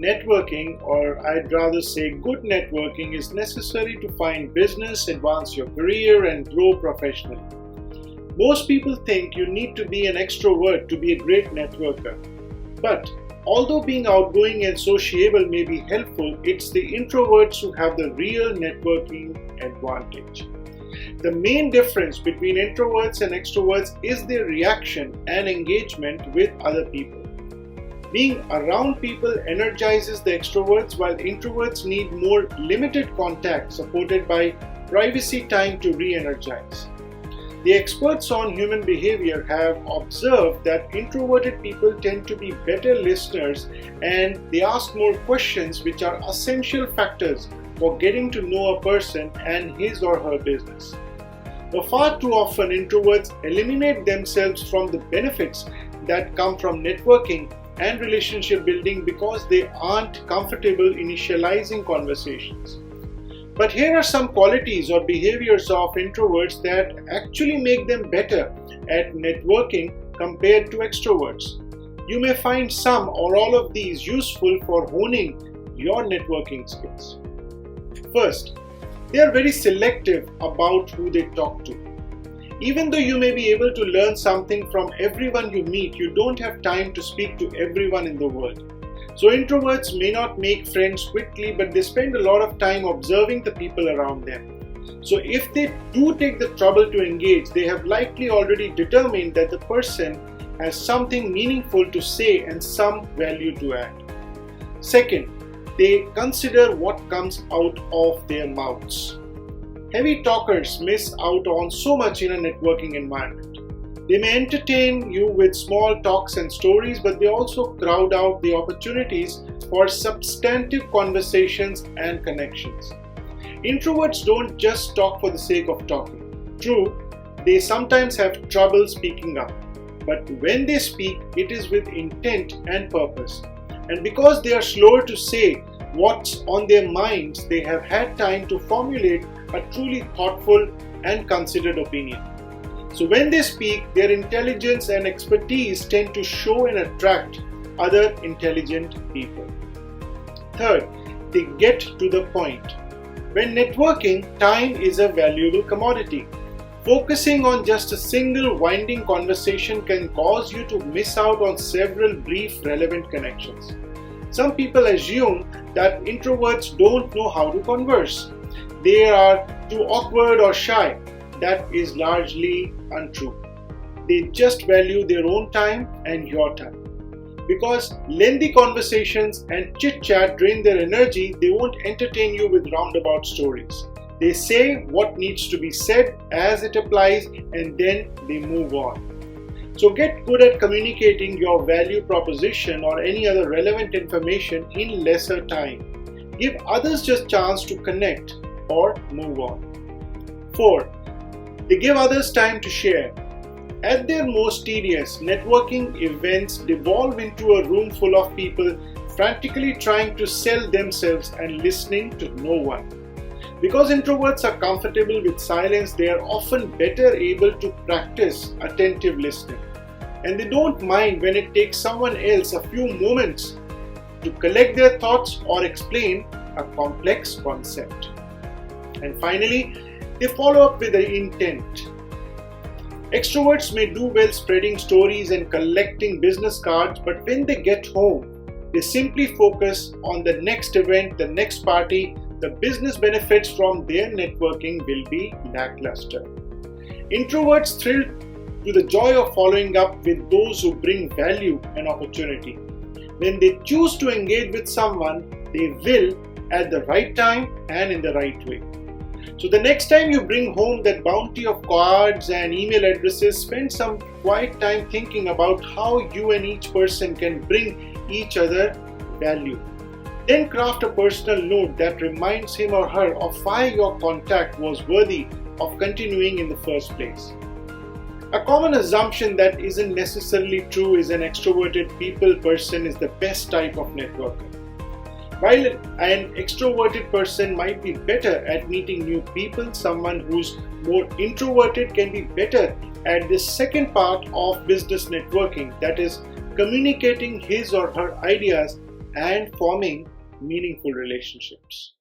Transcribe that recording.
networking, or I'd rather say good networking, is necessary to find business, advance your career, and grow professionally. Most people think you need to be an extrovert to be a great networker. But although being outgoing and sociable may be helpful, it's the introverts who have the real networking advantage. The main difference between introverts and extroverts is their reaction and engagement with other people. Being around people energizes the extroverts, while introverts need more limited contact supported by privacy time to re-energize. The experts on human behavior have observed that introverted people tend to be better listeners and they ask more questions, which are essential factors for getting to know a person and his or her business. But far too often, introverts eliminate themselves from the benefits that come from networking and relationship building because they aren't comfortable initializing conversations. But here are some qualities or behaviors of introverts that actually make them better at networking compared to extroverts. You may find some or all of these useful for honing your networking skills. First, they are very selective about who they talk to. Even though you may be able to learn something from everyone you meet, you don't have time to speak to everyone in the world. So introverts may not make friends quickly, but they spend a lot of time observing the people around them. So if they do take the trouble to engage, they have likely already determined that the person has something meaningful to say and some value to add. Second, they consider what comes out of their mouths. Heavy talkers miss out on so much in a networking environment. They may entertain you with small talks and stories, but they also crowd out the opportunities for substantive conversations and connections. Introverts don't just talk for the sake of talking. True, they sometimes have trouble speaking up, but when they speak, it is with intent and purpose. And because they are slower to say what's on their minds, they have had time to formulate a truly thoughtful and considered opinion. So when they speak, their intelligence and expertise tend to show and attract other intelligent people. Third, they get to the point. When networking, time is a valuable commodity. Focusing on just a single winding conversation can cause you to miss out on several brief relevant connections. Some people assume that introverts don't know how to converse. They are too awkward or shy. That is largely untrue. They just value their own time and your time. Because lengthy conversations and chit-chat drain their energy, they won't entertain you with roundabout stories. They say what needs to be said as it applies and then they move on. So get good at communicating your value proposition or any other relevant information in lesser time. Give others just a chance to connect or move on. 4. They give others time to share. At their most tedious, networking events devolve into a room full of people frantically trying to sell themselves and listening to no one. Because introverts are comfortable with silence, they are often better able to practice attentive listening. And they don't mind when it takes someone else a few moments to collect their thoughts or explain a complex concept. And finally, they follow up with the intent. Extroverts may do well spreading stories and collecting business cards, but when they get home, they simply focus on the next event, the next party. The business benefits from their networking will be lackluster. Introverts thrill to the joy of following up with those who bring value and opportunity. When they choose to engage with someone, they will at the right time and in the right way. So the next time you bring home that bounty of cards and email addresses, spend some quiet time thinking about how you and each person can bring each other value. Then craft a personal note that reminds him or her of why your contact was worthy of continuing in the first place. A common assumption that isn't necessarily true is an extroverted people person is the best type of networker. While an extroverted person might be better at meeting new people, someone who's more introverted can be better at the second part of business networking, that is, communicating his or her ideas and forming meaningful relationships.